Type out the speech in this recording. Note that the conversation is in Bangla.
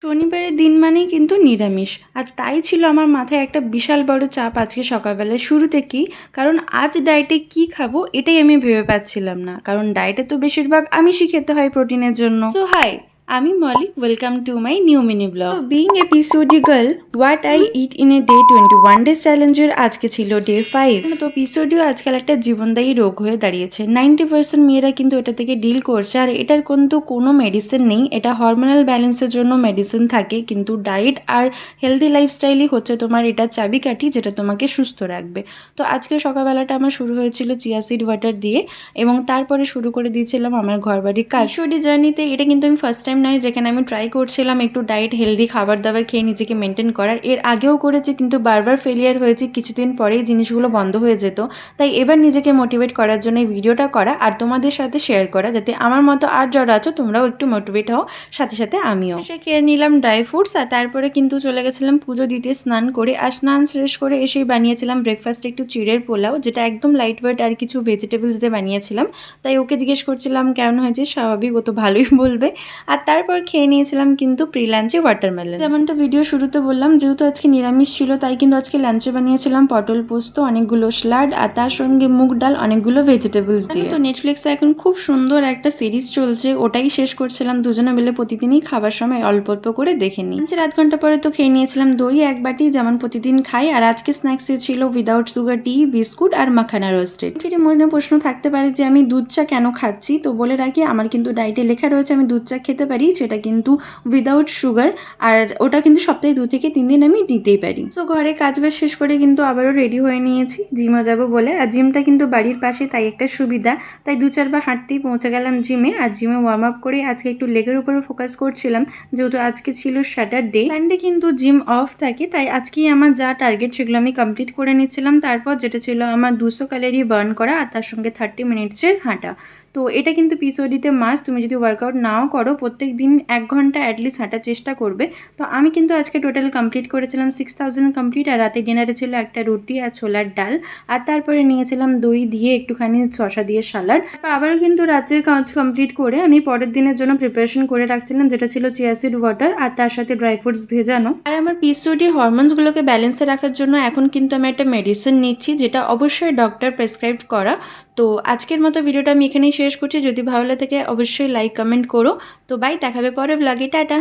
শনিবারের দিন মানেই কিন্তু নিরামিষ, আর তাই ছিল আমার মাথায় একটা বিশাল বড় চাপ আজকে সকালবেলায় শুরু থেকেই। কারণ আজ ডায়েটে কি খাবো এটাই আমি ভেবে পাচ্ছিলাম না, কারণ ডায়েটে তো বেশিরভাগ আমিষই খেতে হয় প্রোটিনের জন্য। সো হাই, আমি Molly, welcome to my new mini blog. Being a PCOD girl, what I eat in a day 21 days চ্যালেঞ্জের আজকে ছিল ডে 5। তো পিসিওডিও আজকাল একটা জীবনদায়ী রোগ হয়ে দাঁড়িয়েছে। 90% মেয়েরা কিন্তু এটা থেকে ডিল করছে, আর এটার কিন্তু কোনো মেডিসিন নেই। এটা হরমোনাল ব্যালেন্সের জন্য মেডিসিন থাকে, কিন্তু ডায়েট আর হেলদি লাইফস্টাইলই হচ্ছে তোমার এটা চাবিকাঠি, যেটা তোমাকে সুস্থ রাখবে। তো আজকে সকালবেলাটা আমার শুরু হয়েছিল চিয়া সিড ওয়াটার দিয়ে, এবং তারপরে শুরু করে দিয়েছিলাম আমার ঘরবাড়ির কাজ। পিসিওডি জার্নিতে এটা কিন্তু আমি ফার্স্ট টাইম নয় যেখানে আমি ট্রাই করছিলাম একটু ডায়েট হেলদি খাবার দাবার খেয়ে নিজেকে মেনটেন করার। এর আগেও করেছি, কিন্তু বারবার ফেলিয়ার হয়েছে, কিছুদিন পরেই জিনিসগুলো বন্ধ হয়ে যেত। তাই এবার নিজেকে মোটিভেট করার জন্য এই ভিডিওটা করা আর তোমাদের সাথে শেয়ার করা, যাতে আমার মতো আর যারা আছো তোমরাও একটু মোটিভেট হও, সাথে সাথে আমিও। সে খেয়ে নিলাম ড্রাই ফ্রুটস, আর তারপরে কিন্তু চলে গেছিলাম পুজো দিতে স্নান করে। আর স্নান শেষ করে এসেই বানিয়েছিলাম ব্রেকফাস্টে একটু চিড়ের পোলাও, যেটা একদম লাইট ওয়েট আর কিছু ভেজিটেবলস দিয়ে বানিয়েছিলাম। তাই ওকে জিজ্ঞেস করছিলাম কেমন হয়েছে, স্বাভাবিক ও তো ভালোই বলবে। আর তারপর খেয়ে নিয়েছিলাম কিন্তু প্রি লাঞ্চে ওয়াটারমেলন। যেমনটা ভিডিও শুরুতে বললাম, যেহেতু আজকে নিরামিষ ছিল তাই কিন্তু আজকে লাঞ্চে বানিয়েছিলাম পটল পোস্ত, অনেকগুলো স্যালাড, আর তার সঙ্গে মুগ ডাল, অনেকগুলো ভেজিটেবলস দিয়ে। তো নেটফ্লিক্সে এখন খুব সুন্দর একটা সিরিজ চলছে, ওটাই শেষ করছিলাম দুজনে মিলে। প্রতিদিনই খাবার সময় অল্প অল্প করে দেখে নিই। লাঞ্চের আধ ঘন্টা পরে তো খেয়ে নিয়েছিলাম দই এক বাটি, যেমন প্রতিদিন খাই। আর আজকে স্ন্যাক্সে ছিল উইদাউট সুগার টি, বিস্কুট আর মাখানা রোস্টেড। সেটি মনে প্রশ্ন থাকতে পারে যে আমি দুধ চা কেন খাচ্ছি। তো বলে রাখি, আমার কিন্তু ডায়েটে লেখা রয়েছে আমি দুধ চা খেতে পারি, সেটা কিন্তু উইদাউট সুগার, আর ওটা কিন্তু সপ্তাহে 2 থেকে 3 দিন আমি নিতেই পারি। তো ঘরে কাজবাজ শেষ করে কিন্তু আবারও রেডি হয়ে নিয়েছি জিমে যাবো বলে। আর জিমটা কিন্তু বাড়ির পাশে, তাই একটা সুবিধা। তাই 2-4 বার হাঁটতেই পৌঁছে গেলাম জিমে। আর জিমে ওয়ার্ম আপ করে আজকে একটু লেগের উপরে ফোকাস করছিলাম, যেহেতু আজকে ছিল স্যাটারডে। সানডে কিন্তু জিম অফ থাকে, তাই আজকেই আমার যা টার্গেট সেগুলো আমি কমপ্লিট করে নিচ্ছিলাম। তারপর যেটা ছিল আমার 200 ক্যালোরি বার্ন করা, আর তার সঙ্গে 30 মিনিটসের হাঁটা। তো এটা কিন্তু পিসিওডিতে মাস্ট। তুমি যদি ওয়ার্কআউট নাও করো, প্রত্যেক দিন 1 ঘন্টা অ্যাটলিস্ট হাঁটার চেষ্টা করবে। তো আমি কিন্তু আজকে টোটাল কমপ্লিট করেছিলাম 6000 কমপ্লিট। আর রাতে ডিনারে ছিল একটা রুটি আর ছোলার ডাল, আর তারপরে নিয়েছিলাম দই দিয়ে একটুখানি শসা দিয়ে সালাড। তারপর আবারও কিন্তু রাতের কাজ কমপ্লিট করে আমি পরের দিনের জন্য প্রিপারেশন করে রাখছিলাম, যেটা ছিল চিয়া সিড ওয়াটার আর তার সাথে ড্রাই ফ্রুটস ভেজানো। আর আমার পিসিওডির হরমোনসগুলোকে ব্যালেন্সে রাখার জন্য এখন কিন্তু আমি একটা মেডিসিন নিচ্ছি, যেটা অবশ্যই ডক্টর প্রেসক্রাইব করা। তো আজকের মতো ভিডিওটা আমি এখানেই শেষ করছি। যদি ভালো লাগে থাকে অবশ্যই লাইক কমেন্ট করো। তো বাই, দেখাবে পরের ব্লগে, টাটা।